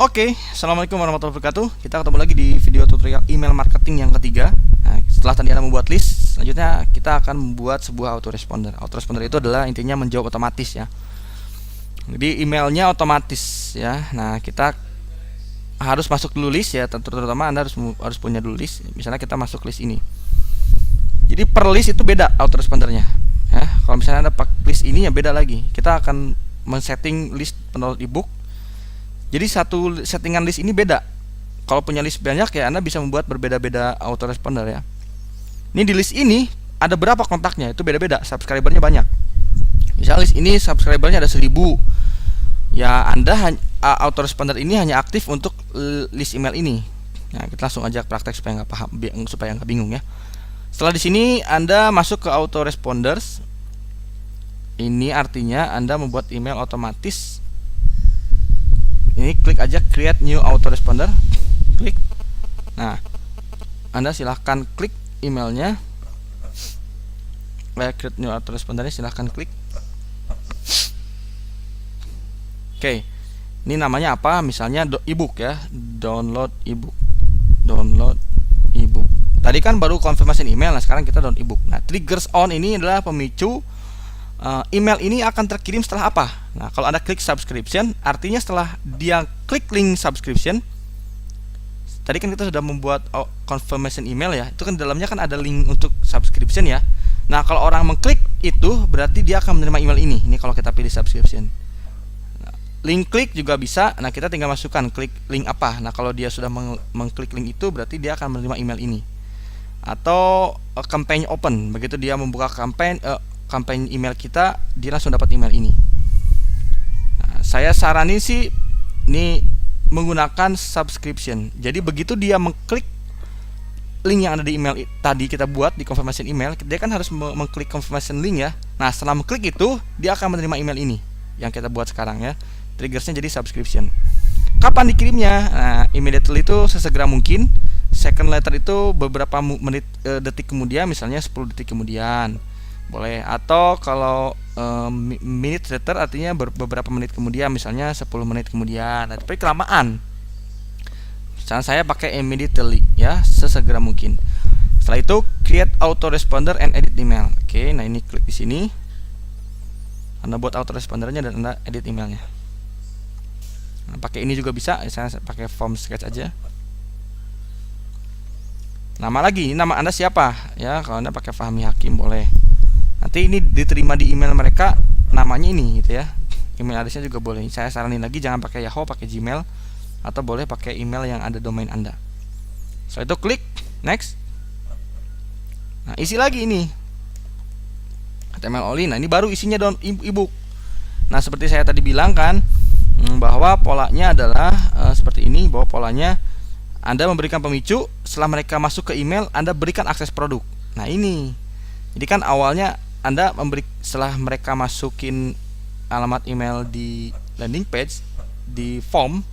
Oke, assalamualaikum warahmatullahi wabarakatuh. Kita ketemu lagi di video tutorial email marketing yang ketiga. Nah, setelah tadi Anda membuat list, selanjutnya kita akan membuat sebuah autoresponder. Autoresponder itu adalah intinya menjawab otomatis ya. Jadi emailnya otomatis ya. Nah, kita harus masuk dulu list ya. Terutama Anda harus punya dulu list. Misalnya kita masuk list ini. Jadi per list itu beda autorespondernya. Ya, kalau misalnya ada list ini ya beda lagi. Kita akan men-setting list penerima ebook. Jadi satu settingan list ini beda. Kalau punya list banyak ya Anda bisa membuat berbeda-beda autoresponder ya. Ini di list ini ada berapa kontaknya itu beda-beda, subscribernya banyak. Misal list ini subscribernya ada 1000. Ya Anda autoresponder ini hanya aktif untuk list email ini. Nah, kita langsung aja praktek supaya nggak paham, supaya nggak bingung ya. Setelah di sini Anda masuk ke autoresponders. Ini artinya Anda membuat email otomatis. Ini klik aja create new autoresponder, klik. Nah, Anda silahkan klik emailnya, create new autorespondernya silahkan klik. Oke, ini namanya apa? Misalnya ebook ya, download ebook. Tadi kan baru confirmation email, nah sekarang kita download ebook. Nah, triggers on ini adalah pemicu email ini akan terkirim setelah apa? Nah, kalau Anda klik subscription, artinya setelah dia klik link subscription, tadi kan kita sudah membuat confirmation email ya, itu kan di dalamnya kan ada link untuk subscription ya. Nah, kalau orang mengklik itu, berarti dia akan menerima email ini. Ini kalau kita pilih subscription. Nah, link klik juga bisa. Nah, kita tinggal masukkan klik link apa. Nah, kalau dia sudah mengklik link itu, berarti dia akan menerima email ini. Atau campaign open, begitu dia membuka campaign email kita, dia langsung dapat email ini. Nah, saya saranin sih ini menggunakan subscription. Jadi begitu dia mengklik link yang ada di email tadi kita buat di confirmation email, dia kan harus mengklik confirmation link ya. Nah, setelah mengklik itu, dia akan menerima email ini yang kita buat sekarang ya. Triggersnya jadi subscription. Kapan dikirimnya? Nah, immediately itu sesegera mungkin. Second letter itu beberapa detik kemudian, misalnya 10 detik kemudian. Boleh, atau kalau minute later artinya beberapa menit kemudian, misalnya 10 menit kemudian. Nah, tapi kelamaan. Misalnya saya pakai immediately ya, sesegera mungkin. Setelah itu create autoresponder and edit email. Oke, nah ini klik di sini. Anda buat autorespondernya dan Anda edit emailnya. Nah, pakai ini juga bisa, saya pakai form sketch aja. Nama lagi, nama Anda siapa? Ya, kalau Anda pakai Fahmi Hakim boleh. Nanti ini diterima di email mereka, namanya ini gitu ya. Email addressnya juga boleh. Saya saranin lagi jangan pakai Yahoo, pakai Gmail, atau boleh pakai email yang ada domain Anda. Setelah itu klik next. Nah, isi lagi ini HTML only. Nah, ini baru isinya down ebook. Nah, seperti saya tadi bilang kan, bahwa polanya adalah seperti ini, bahwa polanya Anda memberikan pemicu, setelah mereka masuk ke email, Anda berikan akses produk. Nah, ini. Jadi kan awalnya Anda setelah mereka masukin alamat email di landing page, di form,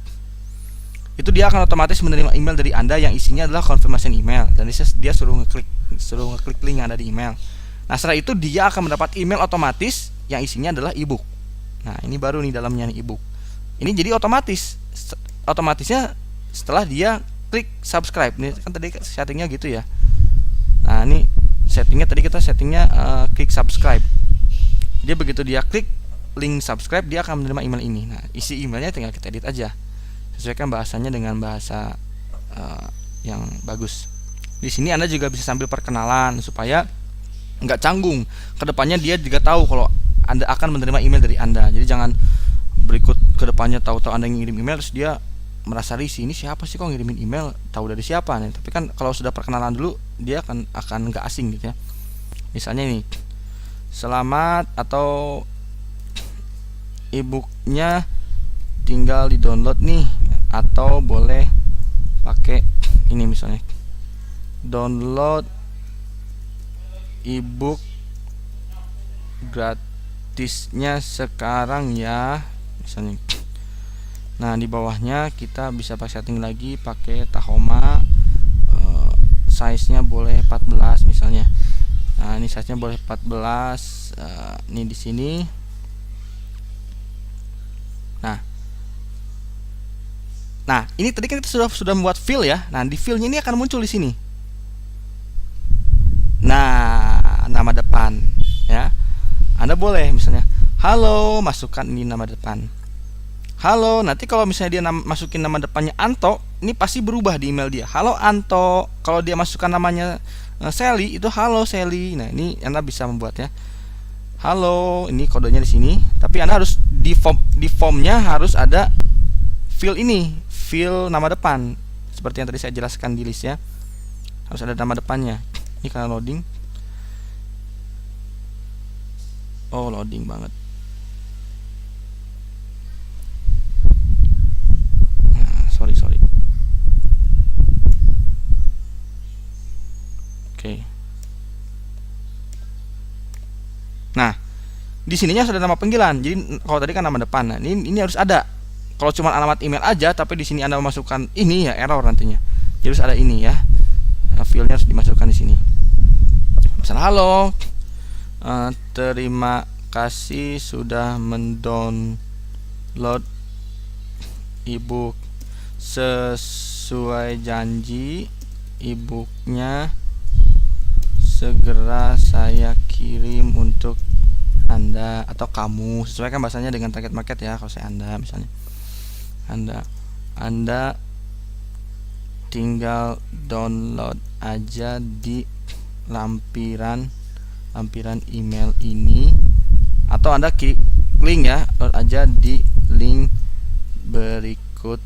itu dia akan otomatis menerima email dari Anda yang isinya adalah confirmation email, dan dia suruh ngeklik link yang ada di email. Nah, setelah itu dia akan mendapat email otomatis yang isinya adalah ebook. Nah, ini baru nih dalamnya nih ebook. Ini jadi otomatisnya setelah dia klik subscribe. Ini kan tadi settingnya gitu ya. Nah, ini settingnya tadi kita klik subscribe. Jadi begitu dia klik link subscribe, dia akan menerima email ini. Nah, isi emailnya tinggal kita edit aja, sesuaikan bahasanya dengan bahasa yang bagus. Di sini Anda juga bisa sambil perkenalan supaya nggak canggung. Kedepannya dia juga tahu kalau Anda akan menerima email dari Anda. Jadi jangan berikut kedepannya tahu-tahu Anda ngirim email terus dia merasa risih, ini siapa sih kok ngirimin email, tahu dari siapa nih. Tapi kan kalau sudah perkenalan dulu, dia akan nggak asing gitu ya. Misalnya ini, selamat, atau ebooknya tinggal di download nih, atau boleh pakai ini misalnya, download ebook gratisnya sekarang ya, misalnya. Nah, di bawahnya kita bisa pakai setting lagi, pakai Tahoma, size-nya boleh 14 misalnya. Nah, ini size-nya boleh 14. Ini di sini. Nah, Nah, ini tadi kan kita sudah membuat field ya. Nah, di fieldnya ini akan muncul di sini. Nah, nama depan ya. Anda boleh misalnya halo, masukkan ini nama depan. Halo, nanti kalau misalnya dia masukin nama depannya Anto, ini pasti berubah di email dia. Halo Anto. Kalau dia masukkan namanya Sally, itu halo Sally. Nah, ini Anda bisa membuatnya. Halo, ini kodenya di sini. Tapi Anda harus di formnya harus ada field ini, field nama depan. Seperti yang tadi saya jelaskan di list ya. Harus ada nama depannya. Ini karena loading. Oh, loading banget. Sorry. Oke. Nah, di sininya sudah nama panggilan. Jadi kalau tadi kan nama depan. Nah, ini harus ada. Kalau cuma alamat email aja, tapi di sini Anda memasukkan ini ya error nantinya. Jadi harus ada ini ya. Fieldnya harus dimasukkan di sini. Misalnya halo. Terima kasih sudah mendownload ebook. Sesuai janji, e-booknya segera saya kirim untuk Anda atau kamu. Sesuaikan bahasanya dengan target market ya. Kalau saya Anda misalnya, Anda tinggal download aja di lampiran email ini, atau Anda klik link ya, download aja di link berikut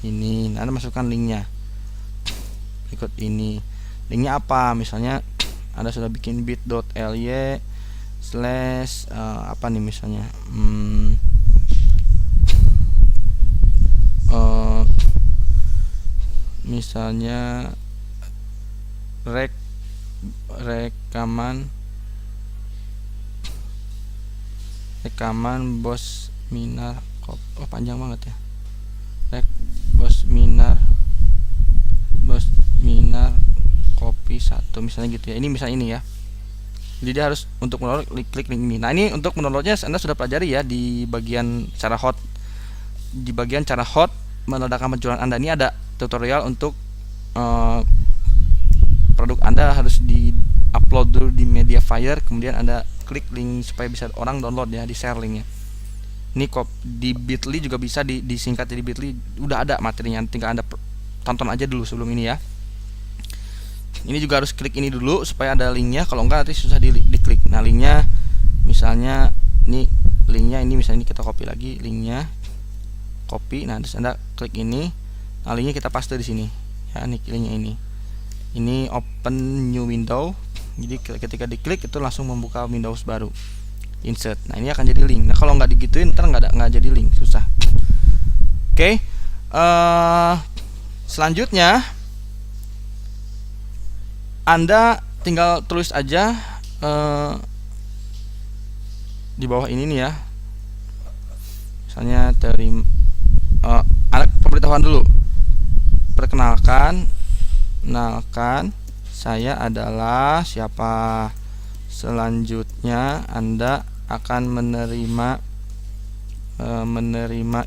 ini. Nah, Anda masukkan linknya berikut ini. Linknya apa? Misalnya Anda sudah bikin bit.ly slash apa nih misalnya misalnya rekaman bos minar. Oh, panjang banget ya. Bos minar kopi 1 misalnya gitu ya. Ini misalnya ini ya. Jadi dia harus untuk mendownload klik link ini. Nah, ini untuk mendownloadnya Anda sudah pelajari ya di bagian cara hot. Di bagian cara hot meledakan penjualan Anda ini ada tutorial untuk produk Anda harus di-upload dulu di Mediafire, kemudian Anda klik link supaya bisa orang download ya, di share linknya. Ini di Bitly juga bisa disingkat di Bitly, udah ada materinya, tinggal Anda tonton aja dulu sebelum ini ya. Ini juga harus klik ini dulu supaya ada linknya, kalau enggak nanti susah diklik. Nah, linknya misalnya ini linknya ini misalnya ini kita copy lagi linknya, copy. Nah, terus Anda klik ini, nah linknya kita paste di sini ya. Ini linknya ini open new window. Jadi ketika diklik itu langsung membuka Windows baru, insert. Nah, ini akan jadi link. Nah, kalau nggak digituin ntar nggak jadi link, susah. Oke. Selanjutnya Anda tinggal tulis aja di bawah ini nih ya. Misalnya Anda pemberitahuan dulu. Perkenalkan, saya adalah siapa. Selanjutnya Anda akan menerima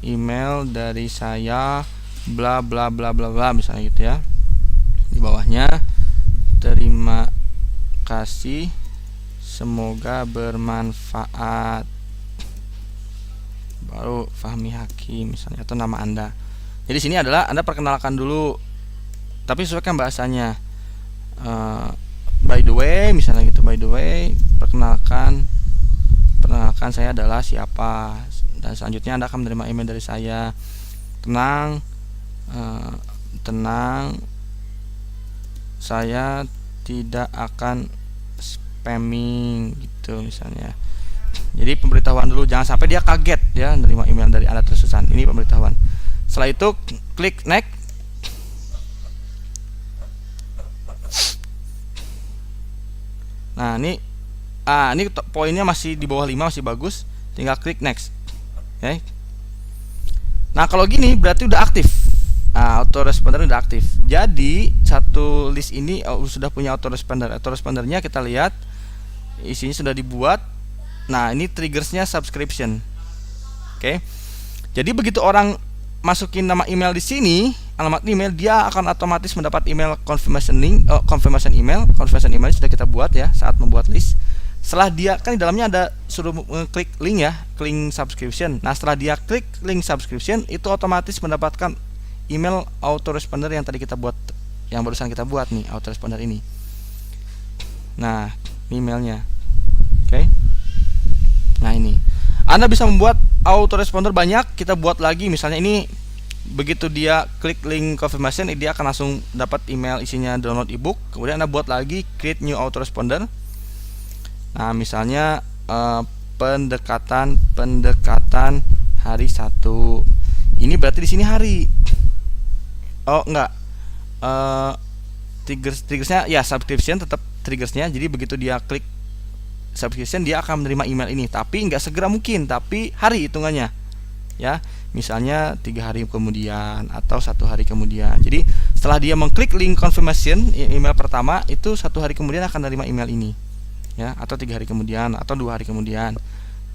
email dari saya bla bla bla bla bla misalnya gitu ya. Di bawahnya terima kasih, semoga bermanfaat. Baru Fahmi Hakim misalnya, atau nama Anda. Jadi sini adalah Anda perkenalkan dulu, tapi sesuaikan bahasanya. By the way misalnya gitu, by the way perkenalkan saya adalah siapa, dan selanjutnya Anda akan menerima email dari saya. Tenang, saya tidak akan spamming gitu misalnya. Jadi pemberitahuan dulu, jangan sampai dia kaget ya menerima email dari Anda terus-terusan. Ini pemberitahuan. Setelah itu klik next. Nah, ini poinnya masih di bawah 5, masih bagus. Tinggal klik next. Oke. Nah, kalau gini berarti udah aktif. Nah, autoresponder udah aktif. Jadi satu list ini sudah punya autoresponder. Autorespondernya kita lihat isinya sudah dibuat. Nah, ini triggersnya subscription. Oke. Jadi begitu orang masukin nama email di sini, alamat email, dia akan otomatis mendapat email confirmation link, confirmation email sudah kita buat ya saat membuat list. Setelah dia kan di dalamnya ada suruh klik link ya, klik subscription. Nah, setelah dia klik link subscription, itu otomatis mendapatkan email autoresponder yang tadi kita buat, yang barusan kita buat nih, autoresponder ini. Nah, ini emailnya. Oke. Nah, ini Anda bisa membuat autoresponder banyak. Kita buat lagi, misalnya ini begitu dia klik link confirmation, dia akan langsung dapat email isinya download ebook. Kemudian Anda buat lagi create new autoresponder. Nah, misalnya pendekatan hari 1. Ini berarti di sini hari. Oh, enggak. Triggersnya ya subscription, tetap triggersnya. Jadi begitu dia klik subscription, dia akan menerima email ini, tapi nggak segera mungkin, tapi hari hitungannya ya, misalnya 3 hari kemudian atau 1 hari kemudian. Jadi setelah dia mengklik link confirmation email pertama, itu 1 hari kemudian akan menerima email ini ya, atau 3 hari kemudian atau 2 hari kemudian.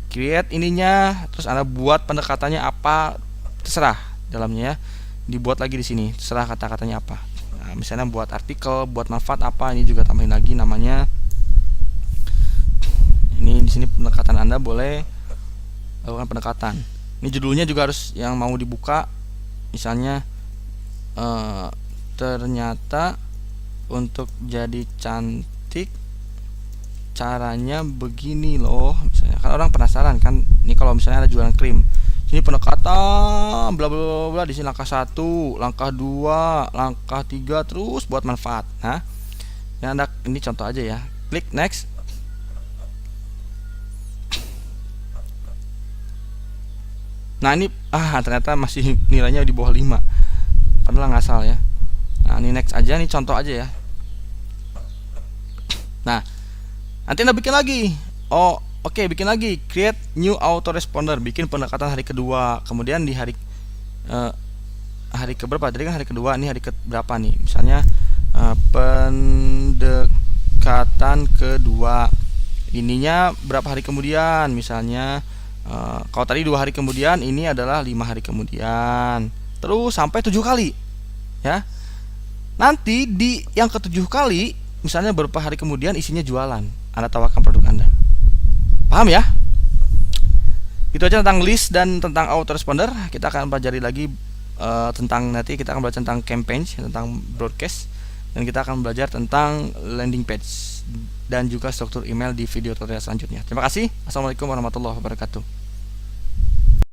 Create ininya, terus Anda buat pendekatannya apa, terserah dalamnya ya, dibuat lagi di sini, terserah kata-katanya apa. Nah, misalnya buat artikel, buat manfaat apa, ini juga tambahin lagi namanya. Ini di sini pendekatan Anda boleh lakukan pendekatan. Ini judulnya juga harus yang mau dibuka. Misalnya ternyata untuk jadi cantik caranya begini loh. Misalnya kan orang penasaran kan. Ini kalau misalnya ada jualan krim. Ini pendekatan bla bla bla, di sini langkah 1, langkah 2, langkah 3, terus buat manfaat. Nah, ini contoh aja ya. Klik next. Nah, ini ternyata masih nilainya di bawah 5. Padahal ngasal ya. Nah, ini next aja, ini contoh aja ya. Nah, nanti Anda bikin lagi. Bikin lagi, create new autoresponder, bikin pendekatan hari kedua. Kemudian di hari keberapa? Tadi kan hari kedua, ini hari keberapa nih? Misalnya pendekatan kedua. Ininya berapa hari kemudian? Misalnya kalau tadi 2 hari kemudian, ini adalah 5 hari kemudian. Terus sampai 7 kali ya. Nanti di yang ke-7 kali, misalnya beberapa hari kemudian isinya jualan, Anda tawarkan produk Anda. Paham ya? Itu aja tentang list dan tentang autoresponder. Kita akan pelajari lagi nanti kita akan belajar tentang campaign, tentang broadcast, dan kita akan belajar tentang landing page dan juga struktur email di video tutorial selanjutnya. Terima kasih. Assalamualaikum warahmatullahi wabarakatuh.